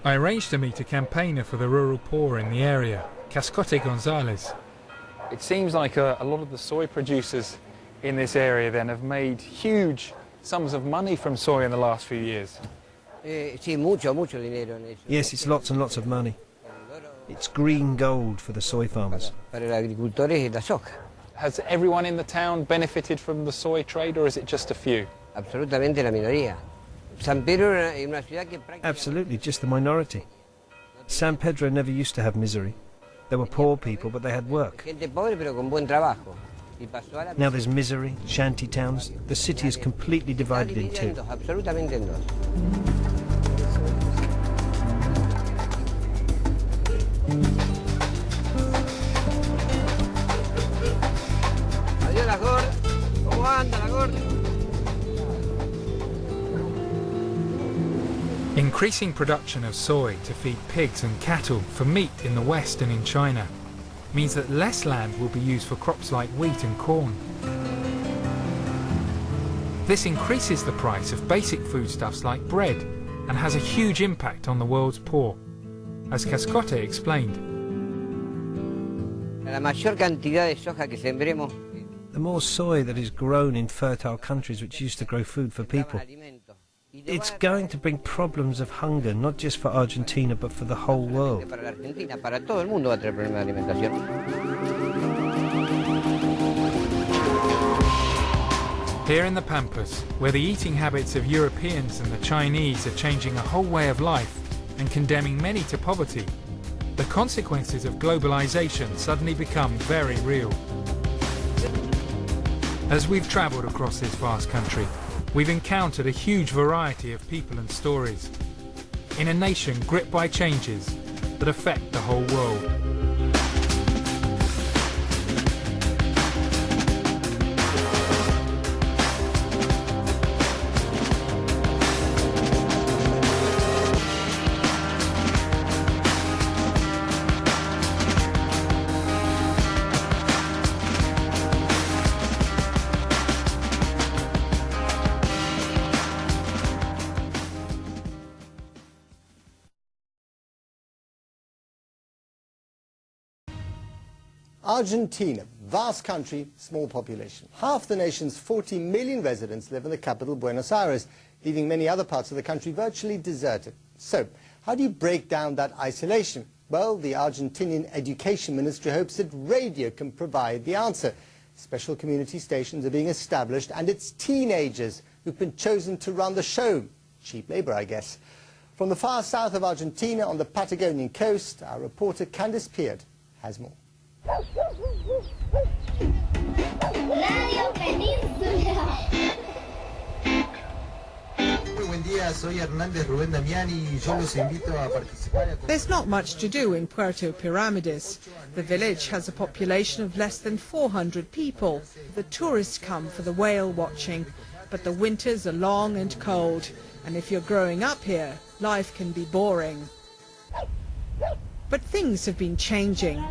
I arranged to meet a campaigner for the rural poor in the area, Cascote Gonzalez. It seems like a lot of the soy producers in this area then have made huge sums of money from soy in the last few years. Yes, it's lots and lots of money. It's green gold for the soy farmers. Has everyone in the town benefited from the soy trade, or is it just a few? Absolutely, just the minority. San Pedro never used to have misery. There were poor people, but they had work. Now there's misery, shanty towns. The city is completely divided in two. Increasing production of soy to feed pigs and cattle for meat in the West and in China means that less land will be used for crops like wheat and corn. This increases the price of basic foodstuffs like bread and has a huge impact on the world's poor, as Cascote explained. The more soy that is grown in fertile countries which used to grow food for people, it's going to bring problems of hunger, not just for Argentina, but for the whole world. Here in the Pampas, where the eating habits of Europeans and the Chinese are changing a whole way of life and condemning many to poverty, the consequences of globalization suddenly become very real. As we've travelled across this vast country, we've encountered a huge variety of people and stories in a nation gripped by changes that affect the whole world. Argentina, vast country, small population. Half the nation's 40 million residents live in the capital, Buenos Aires, leaving many other parts of the country virtually deserted. So, how do you break down that isolation? Well, the Argentinian Education Ministry hopes that radio can provide the answer. Special community stations are being established, and it's teenagers who've been chosen to run the show. Cheap labor, I guess. From the far south of Argentina on the Patagonian coast, our reporter Candice Peard has more. There's not much to do in Puerto Pyramides. The village has a population of less than 400 people. The tourists come for the whale watching, but the winters are long and cold, and if you're growing up here, life can be boring. But things have been changing.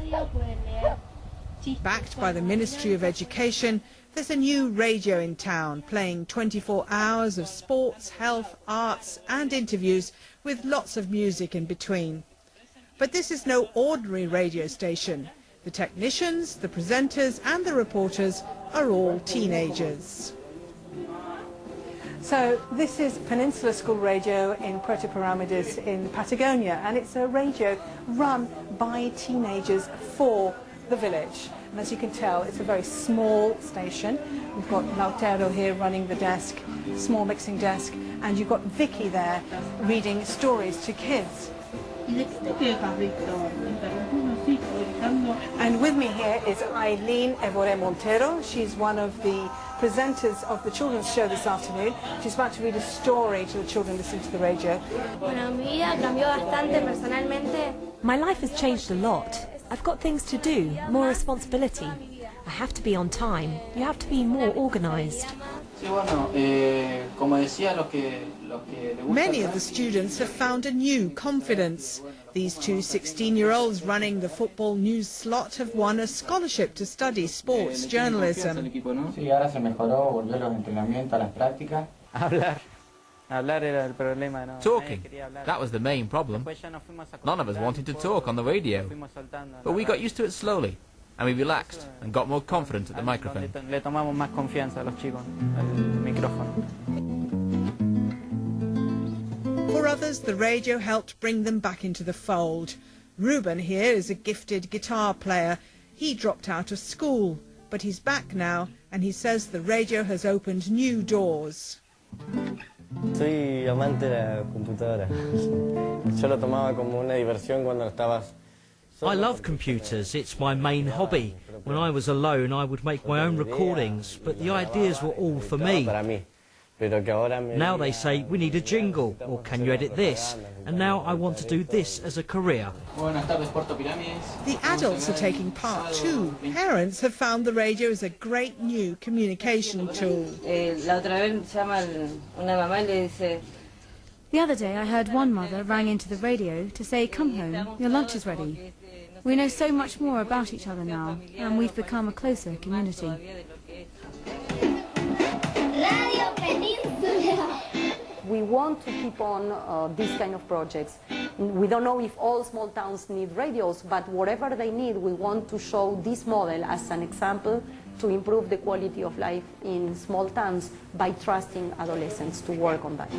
Backed by the Ministry of Education, there's a new radio in town playing 24 hours of sports, health, arts and interviews with lots of music in between. But this is no ordinary radio station. The technicians, the presenters and the reporters are all teenagers. So this is Peninsula School Radio in Puerto Pyramides in Patagonia, and it's a radio run by teenagers for the village. And as you can tell, it's a very small station. We've got Lautero here running the desk, small mixing desk, and you've got Vicky there reading stories to kids. And with me here is Eileen Evore Montero. She's one of the presenters of the children's show this afternoon. She's about to read a story to the children listening to the radio. My life has changed a lot. I've got things to do, more responsibility. I have to be on time. You have to be more organised. Many of the students have found a new confidence. These two 16-year-olds running the football news slot have won a scholarship to study sports journalism. Talking, that was the main problem. None of us wanted to talk on the radio, but we got used to it slowly, and we relaxed and got more confident at the microphone. For others, the radio helped bring them back into the fold. Ruben here is a gifted guitar player. He dropped out of school, but he's back now, and he says the radio has opened new doors. Soy amante de la computadora. Yo lo tomaba como una diversión cuando estabas. I love computers, it's my main hobby. When I was alone I would make my own recordings, but the ideas were all for me. Now they say, we need a jingle, or can you edit this? And now I want to do this as a career. The adults are taking part too. Parents have found the radio as a great new communication tool. The other day I heard one mother rang into the radio to say, come home, your lunch is ready. We know so much more about each other now, and we've become a closer community. We want to keep on these kind of projects. We don't know if all small towns need radios, but whatever they need, we want to show this model as an example to improve the quality of life in small towns by trusting adolescents to work on that.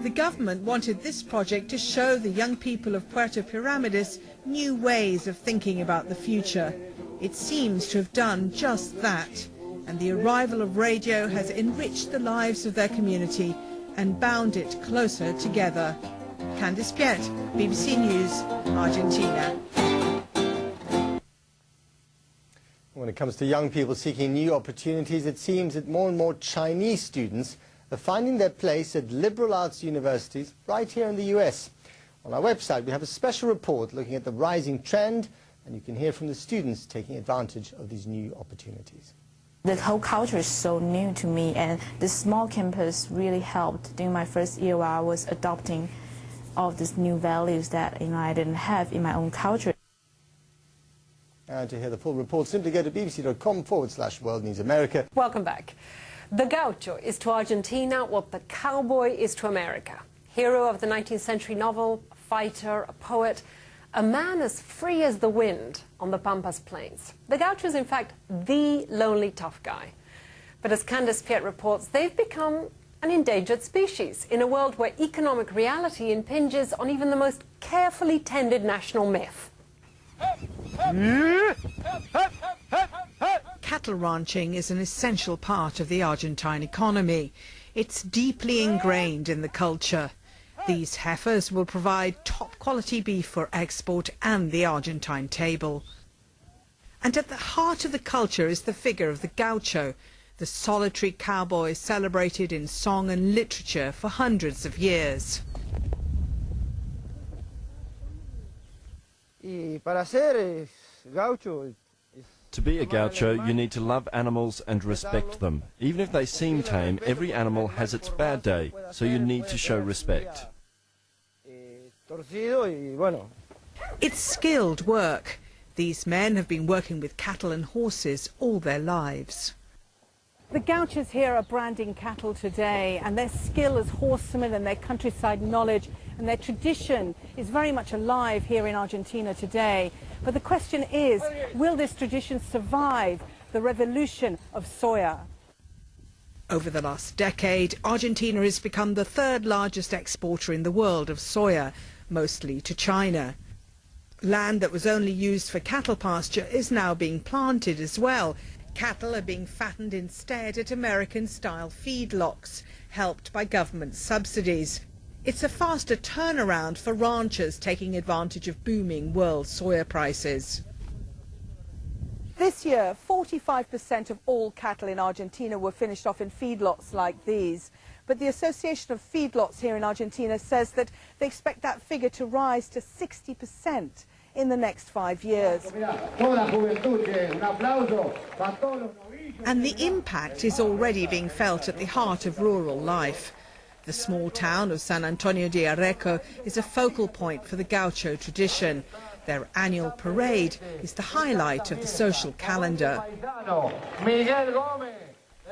The government wanted this project to show the young people of Puerto Piramides new ways of thinking about the future. It seems to have done just that, and the arrival of radio has enriched the lives of their community and bound it closer together. Candice Piet, BBC News, Argentina. When it comes to young people seeking new opportunities, it seems that more and more Chinese students are finding their place at liberal arts universities right here in the US. On our website, we have a special report looking at the rising trend, and you can hear from the students taking advantage of these new opportunities. The whole culture is so new to me, and this small campus really helped during my first year while I was adopting all of these new values that I didn't have in my own culture. And to hear the full report, simply go to bbc.com/World News America. Welcome back. The gaucho is to Argentina what the cowboy is to America. Hero of the 19th century novel, a fighter, a poet, a man as free as the wind on the Pampas plains. The gaucho is in fact the lonely tough guy. But as Candice Piet reports, they've become an endangered species in a world where economic reality impinges on even the most carefully tended national myth. Cattle ranching is an essential part of the Argentine economy. It's deeply ingrained in the culture. These heifers will provide top-quality beef for export and the Argentine table. And at the heart of the culture is the figure of the gaucho, the solitary cowboy celebrated in song and literature for hundreds of years. To be a gaucho, you need to love animals and respect them. Even if they seem tame, every animal has its bad day, so you need to show respect. It's skilled work. These men have been working with cattle and horses all their lives. The gauchos here are branding cattle today, and their skill as horsemen and their countryside knowledge and their tradition is very much alive here in Argentina today. But the question is, will this tradition survive the revolution of soya? Over the last decade, Argentina has become the third largest exporter in the world of soya, mostly to China. Land that was only used for cattle pasture is now being planted as well. Cattle are being fattened instead at American-style feedlots, helped by government subsidies. It's a faster turnaround for ranchers taking advantage of booming world soya prices. This year, 45% of all cattle in Argentina were finished off in feedlots like these. But the Association of Feedlots here in Argentina says that they expect that figure to rise to 60% in the next 5 years. And the impact is already being felt at the heart of rural life. The small town of San Antonio de Areco is a focal point for the gaucho tradition. Their annual parade is the highlight of the social calendar.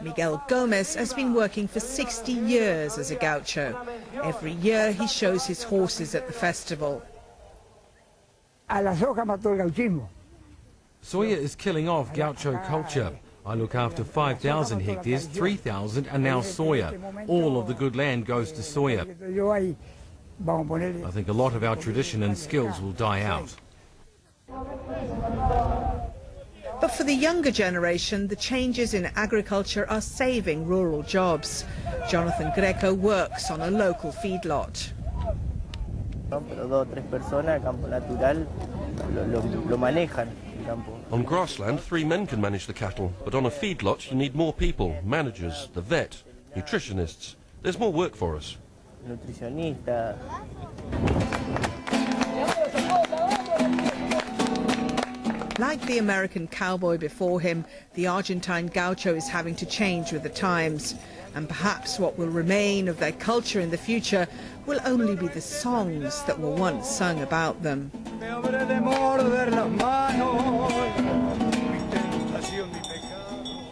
Miguel Gomez has been working for 60 years as a gaucho. Every year he shows his horses at the festival. Soya is killing off gaucho culture. I look after 5,000 hectares, 3,000 are now soya. All of the good land goes to soya. I think a lot of our tradition and skills will die out. But for the younger generation, the changes in agriculture are saving rural jobs. Jonathan Greco works on a local feedlot. On grassland, 3 men can manage the cattle, but on a feedlot you need more people, managers, the vet, nutritionists. There's more work for us. Like the American cowboy before him, the Argentine gaucho is having to change with the times. And perhaps what will remain of their culture in the future will only be the songs that were once sung about them.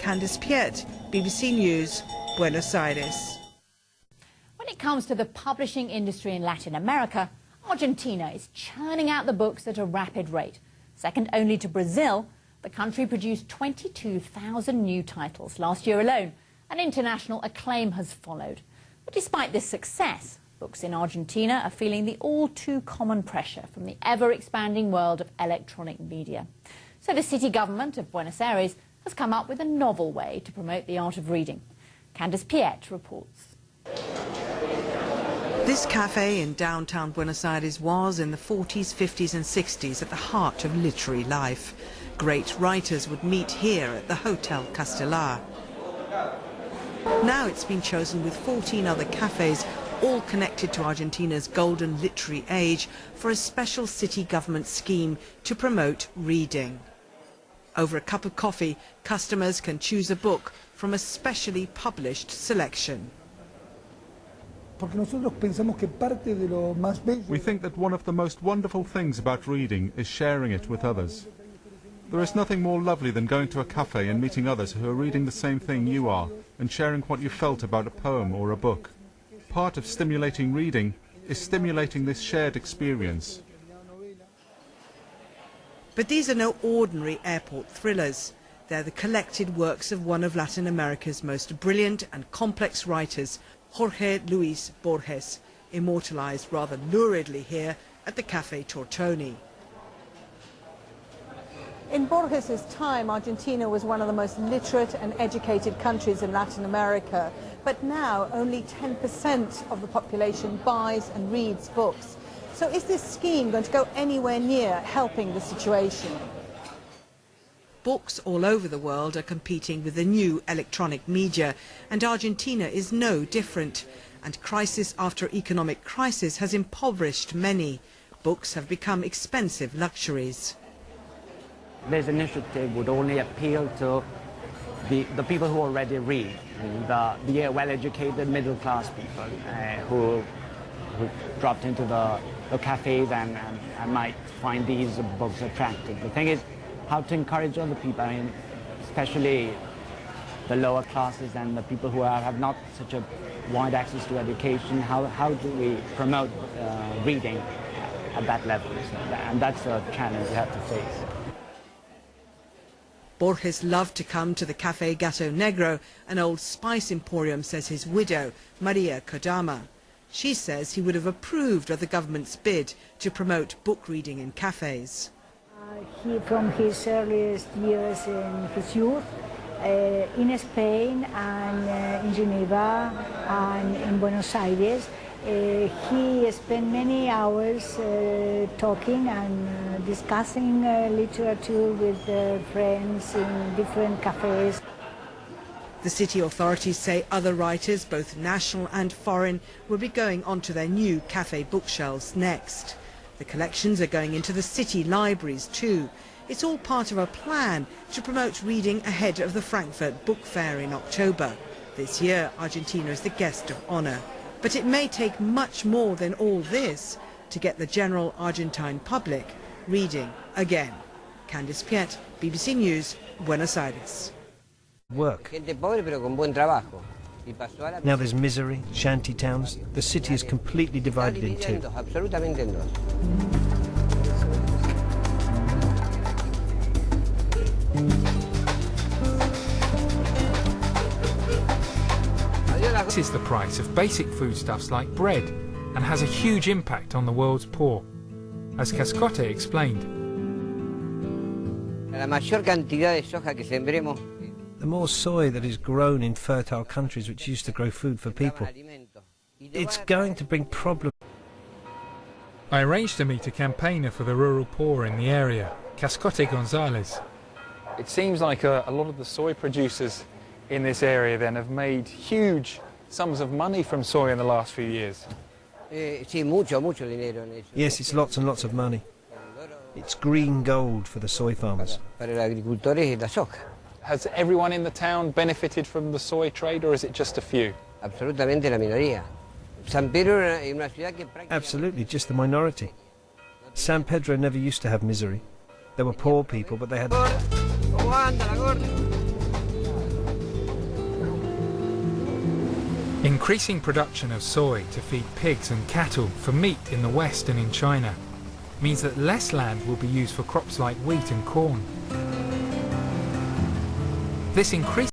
Candice Piet, BBC News, Buenos Aires. When it comes to the publishing industry in Latin America, Argentina is churning out the books at a rapid rate. Second only to Brazil, the country produced 22,000 new titles last year alone, and international acclaim has followed. But despite this success, books in Argentina are feeling the all-too-common pressure from the ever-expanding world of electronic media. So the city government of Buenos Aires has come up with a novel way to promote the art of reading. Candice Piet reports. This cafe in downtown Buenos Aires was, in the 40s, 50s and 60s, at the heart of literary life. Great writers would meet here at the Hotel Castelar. Now it's been chosen with 14 other cafes, all connected to Argentina's golden literary age, for a special city government scheme to promote reading. Over a cup of coffee, customers can choose a book from a specially published selection. We think that one of the most wonderful things about reading is sharing it with others. There is nothing more lovely than going to a cafe and meeting others who are reading the same thing you are and sharing what you felt about a poem or a book. Part of stimulating reading is stimulating this shared experience. But these are no ordinary airport thrillers. They're the collected works of one of Latin America's most brilliant and complex writers, Jorge Luis Borges, immortalized rather luridly here at the Café Tortoni. In Borges' time, Argentina was one of the most literate and educated countries in Latin America. But now only 10% of the population buys and reads books. So is this scheme going to go anywhere near helping the situation? Books all over the world are competing with the new electronic media, and Argentina is no different. And crisis after economic crisis has impoverished many. Books have become expensive luxuries. This initiative would only appeal to the people who already read, the well-educated middle-class people who dropped into the cafes and might find these books attractive. The thing is how to encourage other people, I mean, especially the lower classes and the people who have not such a wide access to education. How do we promote reading at that level? And that's a challenge we have to face. Borges loved to come to the Café Gato Negro, an old spice emporium, says his widow, Maria Kodama. She says he would have approved of the government's bid to promote book reading in cafes. From his earliest years in his youth, in Spain and in Geneva and in Buenos Aires, he spent many hours talking and discussing literature with friends in different cafes. The city authorities say other writers, both national and foreign, will be going onto their new cafe bookshelves next. The collections are going into the city libraries too. It's all part of a plan to promote reading ahead of the Frankfurt Book Fair in October. This year, Argentina is the guest of honour. But it may take much more than all this to get the general Argentine public reading again. Candice Piet, BBC News, Buenos Aires. Work. Now there's misery, shanty towns. The city is completely divided in two. This is the price of basic foodstuffs like bread and has a huge impact on the world's poor. As Cascote explained, the more soy that is grown in fertile countries which used to grow food for people, it's going to bring problems. I arranged to meet a campaigner for the rural poor in the area, Cascote Gonzalez. It seems like a lot of the soy producers in this area then have made huge sums of money from soy in the last few years. Yes, it's lots and lots of money. It's green gold for the soy farmers. Has everyone in the town benefited from the soy trade, or is it just a few? Absolutely, just the minority. San Pedro never used to have misery. There were poor people, but they had... Increasing production of soy to feed pigs and cattle for meat in the West and in China means that less land will be used for crops like wheat and corn. This increased